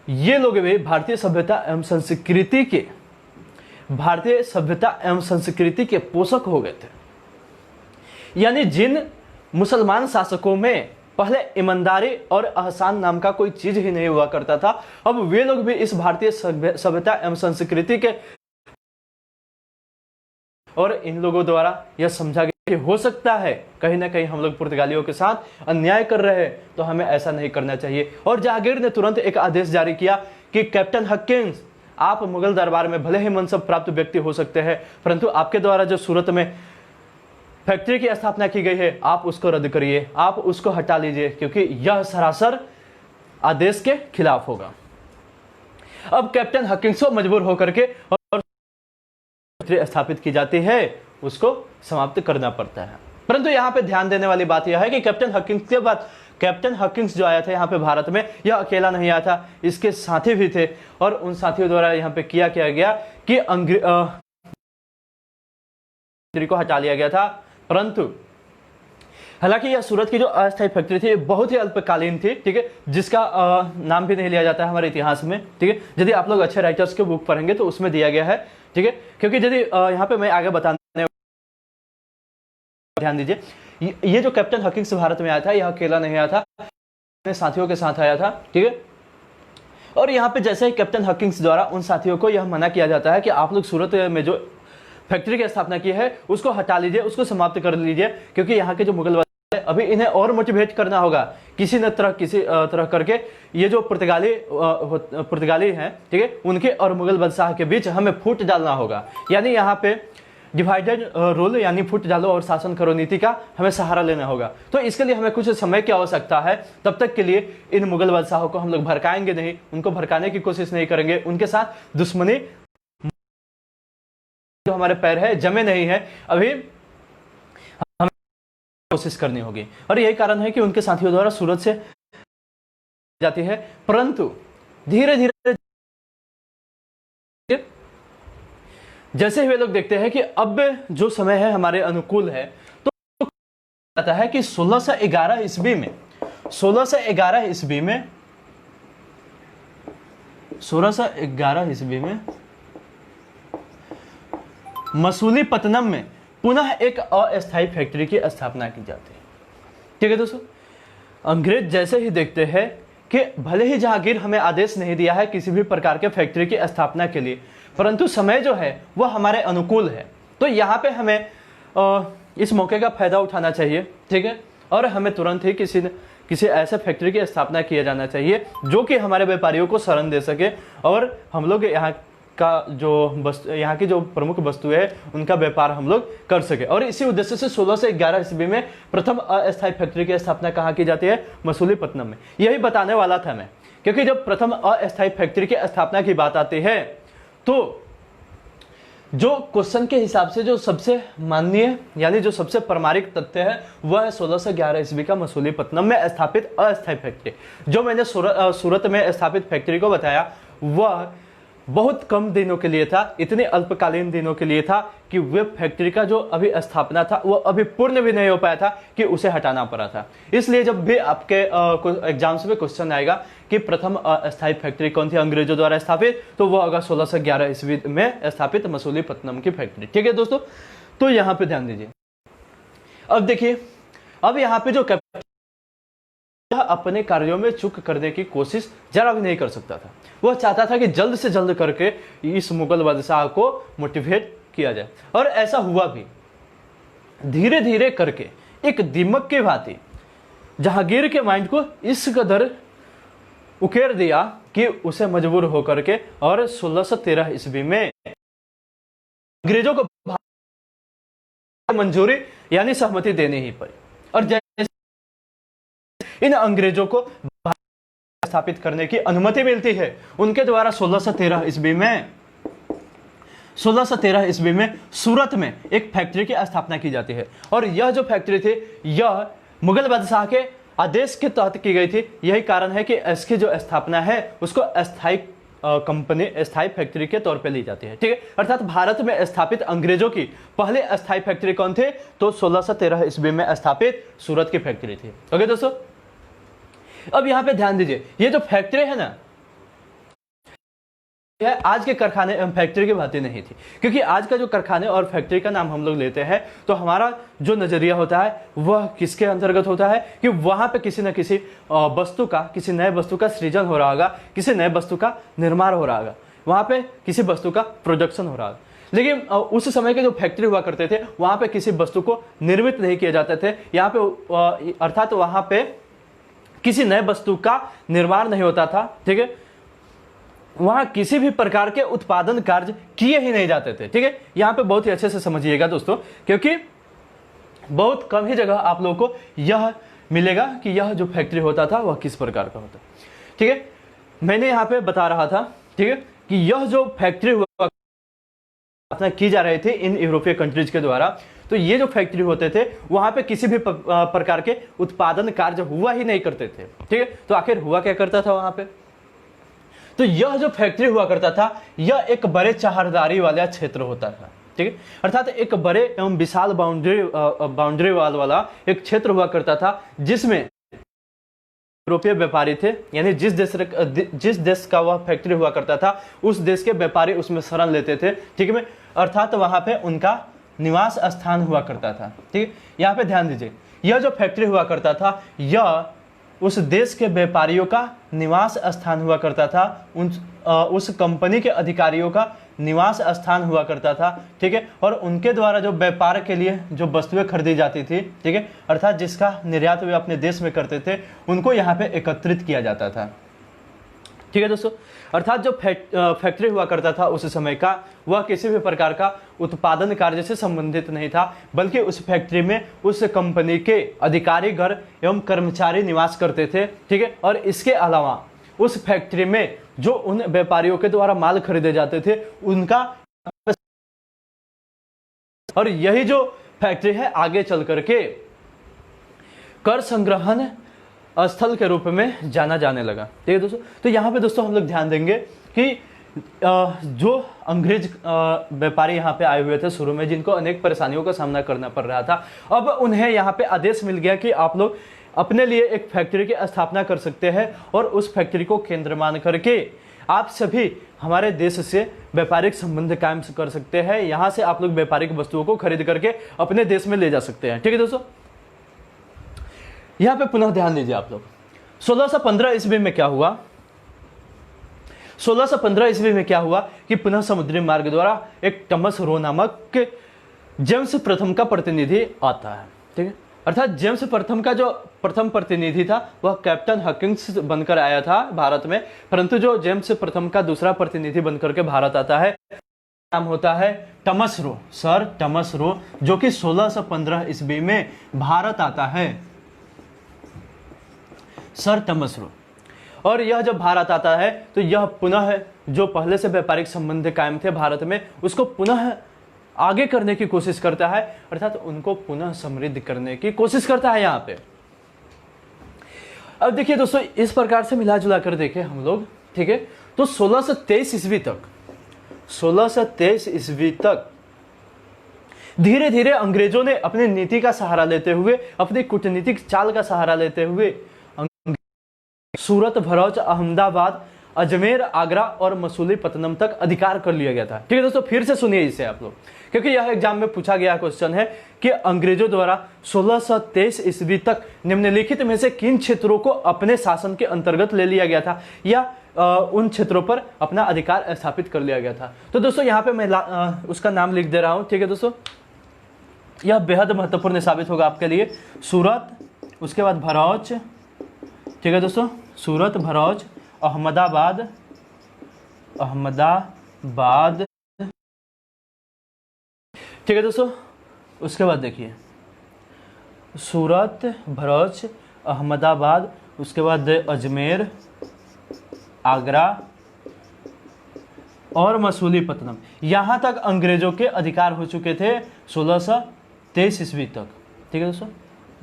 ये लोग भी भारतीय सभ्यता एवं संस्कृति के पोषक हो गए थे। यानी जिन मुसलमान शासकों में पहले ईमानदारी और एहसान नाम का कोई चीज ही नहीं हुआ करता था, अब वे लोग भी इस भारतीय सभ्यता एवं संस्कृति के, और इन लोगों द्वारा यह समझा गया कि हो सकता है कहीं ना कहीं हम लोग पुर्तगालियों के साथ अन्याय कर रहे हैं, तो हमें ऐसा नहीं करना चाहिए। और जहांगीर ने तुरंत एक आदेश जारी किया कि कैप्टन हॉकिंस, आप मुगल दरबार में भले ही मनसब प्राप्त व्यक्ति हो सकते हैं, परंतु आपके द्वारा जो सूरत में फैक्ट्री की स्थापना की गई है आप उसको रद्द करिए, आप उसको हटा लीजिए, क्योंकि यह सरासर आदेश के खिलाफ होगा। अब कैप्टन हॉकिंस को मजबूर होकर के और फैक्ट्री स्थापित की जाती है, उसको समाप्त करना पड़ता है। परंतु यहाँ पे ध्यान देने वाली बात यह है कि कैप्टन हॉकिंस के बाद कैप्टन हॉकिंस जो आया था यहाँ पे भारत में, यह अकेला नहीं आया था, इसके साथी भी थे, और उन साथियों द्वारा यहाँ पे किया गया कि फैक्ट्री को हटा लिया गया था। परंतु हालांकि यह सूरत की जो अस्थायी फैक्ट्री थी बहुत ही अल्पकालीन थी, ठीक है, जिसका नाम भी नहीं लिया जाता है हमारे इतिहास में। ठीक है, यदि आप लोग अच्छे राइटर्स के बुक पढ़ेंगे तो उसमें दिया गया है। ठीक है, क्योंकि यदि यहाँ पे मैं आगे बताने, ध्यान दीजिए, ये जो कैप्टन हॉकिंस भारत में आया था यह अकेला नहीं आया था, अपने साथियों के साथ आया था। ठीक है, और यहाँ पे जैसे ही कैप्टन हॉकिंस द्वारा उन साथियों को यह मना किया जाता है कि आप लोग सूरत में जो फैक्ट्री की स्थापना की है उसको हटा लीजिए, उसको समाप्त कर लीजिए, क्योंकि यहाँ के जो मुगल अभी इन्हें और मोटिवेट करना होगा किसी तरह करके। ये जो पुर्तगाली हैं, ठीक है, उनके और मुगल बादशाह के बीच हमें फूट डालना होगा। यानी यहाँ पे डिवाइडेड रूल यानी फूट डालो और शासन करो नीति का हमें सहारा लेना होगा। तो इसके लिए हमें कुछ समय की आवश्यकता है। तब तक के लिए इन मुगल बादशाहों को हम लोग भड़काएंगे नहीं, उनको भड़काने की कोशिश नहीं करेंगे, उनके साथ दुश्मनी जो हमारे पैर है जमे नहीं है, अभी हमें कोशिश करनी होगी। और यही कारण है कि उनके साथियों द्वारा सूरत से जाती है, परंतु धीरे धीरे जैसे ही वे लोग देखते हैं कि अब जो समय है हमारे अनुकूल है, तो कहता है कि 1611 ईस्वी में मसूलीपट्टनम में पुनः एक अस्थायी फैक्ट्री की स्थापना की जाती है। ठीक है दोस्तों, अंग्रेज जैसे ही देखते हैं कि भले ही जहांगीर हमें आदेश नहीं दिया है किसी भी प्रकार के फैक्ट्री की स्थापना के लिए, परंतु समय जो है वह हमारे अनुकूल है, तो यहाँ पे हमें इस मौके का फायदा उठाना चाहिए। ठीक है, और हमें तुरंत ही किसी ऐसे फैक्ट्री की स्थापना किया जाना चाहिए जो कि हमारे व्यापारियों को शरण दे सके और हम लोग यहाँ की जो प्रमुख वस्तुएं है उनका व्यापार हम लोग कर सके। और इसी उद्देश्य से 16 से 11 ईस्वी में प्रथम अस्थायी फैक्ट्री की स्थापना कहाँ की जाती है? मसूलीपट्टनम में। यही बताने वाला था मैं, क्योंकि जब प्रथम अस्थायी फैक्ट्री की स्थापना की बात आती है तो जो क्वेश्चन के हिसाब से जो सबसे माननीय यानी जो सबसे प्रामाणिक तथ्य है वह है 16 से 11 ईस्वी का मसूलीपट्टनम में स्थापित अस्थायी फैक्ट्री। जो मैंने सूरत में स्थापित फैक्ट्री को बताया वह बहुत कम दिनों के लिए था, इतने अल्पकालीन दिनों के लिए था कि वे फैक्ट्री का जो अभी स्थापना था वो अभी पूर्ण भी नहीं हो पाया था कि उसे हटाना पड़ा था। इसलिए जब भी आपके एग्जाम्स में क्वेश्चन आएगा कि प्रथम अस्थायी फैक्ट्री कौन थी अंग्रेजों द्वारा स्थापित, तो वो होगा 16 से 11 ईस्वी में स्थापित मसूलीपट्टनम की फैक्ट्री। ठीक है दोस्तों, तो यहाँ पे ध्यान दीजिए। अब देखिए, अब यहाँ पे जो अपने कार्यों में चूक करने की कोशिश जरा भी नहीं कर सकता था। वह चाहता था कि जल्द से जल्द करके इस मुगल बादशाह को मोटिवेट किया जाए, और ऐसा हुआ भी। धीरे धीरे करके एक दीमक के भांति जहांगीर के माइंड को इस कदर उकेर दिया कि उसे मजबूर होकर के और 1613 ईस्वी में अंग्रेजों को मंजूरी यानी सहमति देनी ही पड़ी। और जैसे इन अंग्रेजों को स्थापित करने की अनुमति मिलती है, उनके द्वारा 1613 ईस्वी में सूरत में एक फैक्ट्री की स्थापना की जाती है। और यह जो फैक्ट्री थी यह मुगल बादशाह के आदेश के तहत की गई थी। यही कारण है कि इसकी जो स्थापना है उसको अस्थायी अस्थायी फैक्ट्री के तौर पे ली जाती है। ठीक है, अर्थात भारत में स्थापित अंग्रेजों की पहले अस्थायी फैक्ट्री कौन थे? तो 1613 ईस्वी में स्थापित सूरत की फैक्ट्री थी। ओके दोस्तों, अब यहां पे ध्यान दीजिए, ये जो फैक्ट्री है ना, यह आज के कारखाने एवं फैक्ट्री की भांति नहीं थी। क्योंकि आज का जो कारखाने और फैक्ट्री का नाम हम लोग लेते हैं तो हमारा जो नजरिया होता है वह किसके अंतर्गत होता है कि वहां पे किसी न किसी वस्तु का, किसी नए वस्तु का सृजन हो रहा होगा, किसी नए वस्तु का निर्माण हो रहा होगा, वहां पे किसी वस्तु का प्रोडक्शन हो रहा होगा। लेकिन उस समय के जो फैक्ट्री हुआ करते थे वहां पे किसी वस्तु को निर्मित नहीं किया जाते थे, यहाँ पे अर्थात वहां पे किसी नए वस्तु का निर्माण नहीं होता था। ठीक है, वहां किसी भी प्रकार के उत्पादन कार्य किए ही नहीं जाते थे। ठीक है, यहां पे बहुत ही अच्छे से समझिएगा दोस्तों, क्योंकि बहुत कम ही जगह आप लोगों को यह मिलेगा कि यह जो फैक्ट्री होता था वह किस प्रकार का होता। ठीक है, मैंने यहां पे बता रहा था, ठीक है, कि यह जो फैक्ट्री हुआ की जा रही थी इन यूरोपीय कंट्रीज के द्वारा, तो ये जो फैक्ट्री होते थे वहां पे किसी भी प्रकार के उत्पादन कार्य हुआ ही नहीं करते थे। ठीक है, तो आखिर हुआ क्या करता था वहां पे? तो यह जो फैक्ट्री हुआ करता था यह एक बड़े चहारदारी वाला क्षेत्र होता था। ठीक है, अर्थात एक बड़े एवं विशाल बाउंड्री वाल वाला एक क्षेत्र हुआ करता था जिसमें यूरोपीय व्यापारी थे, यानी जिस देश का वह फैक्ट्री हुआ करता था उस देश के व्यापारी उसमें शरण लेते थे। ठीक है, अर्थात वहां पे उनका निवास स्थान हुआ करता था। ठीक है, यहाँ पे ध्यान दीजिए, यह जो फैक्ट्री हुआ करता था यह उस देश के व्यापारियों का निवास स्थान हुआ करता था, उस कंपनी के अधिकारियों का निवास स्थान हुआ करता था। ठीक है, और उनके द्वारा जो व्यापार के लिए जो वस्तुएं खरीदी जाती थी, ठीक है, अर्थात जिसका निर्यात वे अपने देश में करते थे, उनको यहाँ पे एकत्रित किया जाता था। ठीक है दोस्तों, अर्थात जो फैक्ट्री हुआ करता था उस समय का वह किसी भी प्रकार का उत्पादन कार्य से संबंधित नहीं था, बल्कि उस फैक्ट्री में उस कंपनी के अधिकारीगण एवं कर्मचारी निवास करते थे। ठीक है, और इसके अलावा उस फैक्ट्री में जो उन व्यापारियों के द्वारा माल खरीदे जाते थे उनका, और यही जो फैक्ट्री है आगे चल करके कर संग्रहण स्थल के रूप में जाना जाने लगा। ठीक है दोस्तों, तो यहाँ पे दोस्तों हम लोग ध्यान देंगे कि जो अंग्रेज व्यापारी यहाँ पे आए हुए थे शुरू में, जिनको अनेक परेशानियों का सामना करना पड़ रहा था, अब उन्हें यहाँ पे आदेश मिल गया कि आप लोग अपने लिए एक फैक्ट्री की स्थापना कर सकते हैं और उस फैक्ट्री को केंद्र मान करके आप सभी हमारे देश से व्यापारिक संबंध कायम कर सकते हैं। यहाँ से आप लोग व्यापारिक वस्तुओं को खरीद करके अपने देश में ले जा सकते हैं। ठीक है दोस्तों, यहाँ पे पुनः ध्यान दीजिए आप लोग। 1615 ईस्वी में क्या हुआ, 1615 ईस्वी में क्या हुआ कि पुनः समुद्री मार्ग द्वारा एक टमस रो नामक जेम्स प्रथम का प्रतिनिधि आता है। ठीक है, अर्थात जेम्स प्रथम का जो प्रथम प्रतिनिधि था वह कैप्टन हकिंस बनकर आया था भारत में, परंतु जो जेम्स प्रथम का दूसरा प्रतिनिधि बनकर के भारत आता है नाम होता है टमस रो, सर टमस रो, जो कि 1615 ईस्वी में भारत आता है, सर टमस रो। और यह जब भारत आता है तो यह पुनः जो पहले से व्यापारिक संबंध कायम थे भारत में उसको पुनः आगे करने की कोशिश करता है, अर्थात उनको पुनः समृद्ध करने की कोशिश करता है यहाँ पे। अब देखिए दोस्तों, इस प्रकार से मिला जुला कर देखें हम लोग, ठीक है, तो 1623 ईस्वी तक, 1623 ईस्वी तक धीरे धीरे अंग्रेजों ने अपनी नीति का सहारा लेते हुए, अपनी कूटनीतिक चाल का सहारा लेते हुए सूरत, भरूच, अहमदाबाद, अजमेर, आगरा और मसूलीपट्टनम तक अधिकार कर लिया गया था। ठीक है दोस्तों, फिर से सुनिए इसे आप लोग, क्योंकि यह एग्जाम में पूछा गया क्वेश्चन है कि अंग्रेजों द्वारा 1623 ईस्वी तक निम्नलिखित में से किन क्षेत्रों को अपने शासन के अंतर्गत ले लिया गया था या उन क्षेत्रों पर अपना अधिकार स्थापित कर लिया गया था। तो दोस्तों यहाँ पे मैं उसका नाम लिख दे रहा हूँ। ठीक है दोस्तों, यह बेहद महत्वपूर्ण साबित होगा आपके लिए। सूरत, उसके बाद भरूच, ठीक है दोस्तों, सूरत, भरूच, अहमदाबाद, अहमदाबाद, ठीक है दोस्तों, उसके बाद देखिए सूरत, भरूच, अहमदाबाद, उसके बाद अजमेर, आगरा और मसूलीपट्टनम, यहाँ तक अंग्रेजों के अधिकार हो चुके थे 1623 ईस्वी तक। ठीक है दोस्तों,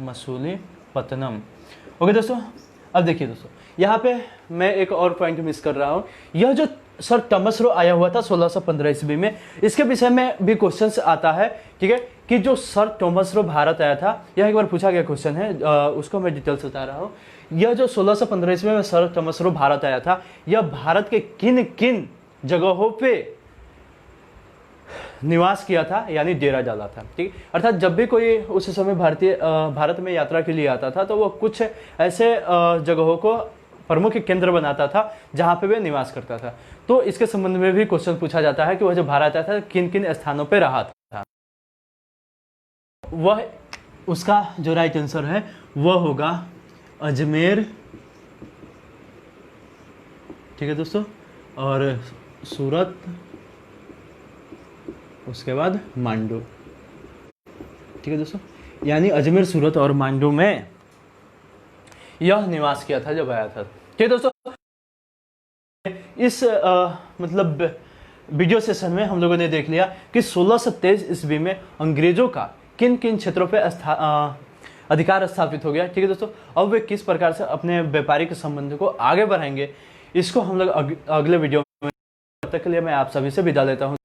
मसूलीपट्टनम। ओके दोस्तों, अब देखिए दोस्तों, यहाँ पे मैं एक और पॉइंट मिस कर रहा हूँ। यह जो सर टमस रो आया हुआ था 1615 ईस्वी में, इसके विषय में भी क्वेश्चन आता है। ठीक है, कि जो सर टॉमस रो भारत आया था, यह एक बार पूछा गया क्वेश्चन है, उसको मैं डिटेल से बता रहा हूँ। यह जो 1615 ईस्वी में सर टॉमस रो भारत आया था, यह भारत के किन किन जगहों पे निवास किया था, यानी डेरा डाला था। ठीक, अर्थात जब भी कोई उस समय भारत में यात्रा के लिए आता था तो वो कुछ ऐसे जगहों को प्रमुख केंद्र बनाता था जहां पे वे निवास करता था। तो इसके संबंध में भी क्वेश्चन पूछा जाता है कि वह जब भारत आया था किन किन स्थानों पे रहा था। वह उसका जो राइट आंसर है वह होगा अजमेर, ठीक है दोस्तों, और सूरत, उसके बाद मांडू। ठीक है दोस्तों, यानी अजमेर, सूरत और मांडू में यह निवास किया था जब आया था। ठीक है दोस्तों, इस मतलब वीडियो सेशन में हम लोगों ने देख लिया कि 1623 ईस्वी में अंग्रेजों का किन किन क्षेत्रों पे अधिकार स्थापित हो गया। ठीक है दोस्तों, अब वे किस प्रकार से अपने व्यापारिक संबंध को आगे बढ़ाएंगे, इसको हम लोग अगले वीडियो में। तब तक के लिए मैं आप सभी से विदा लेता हूं।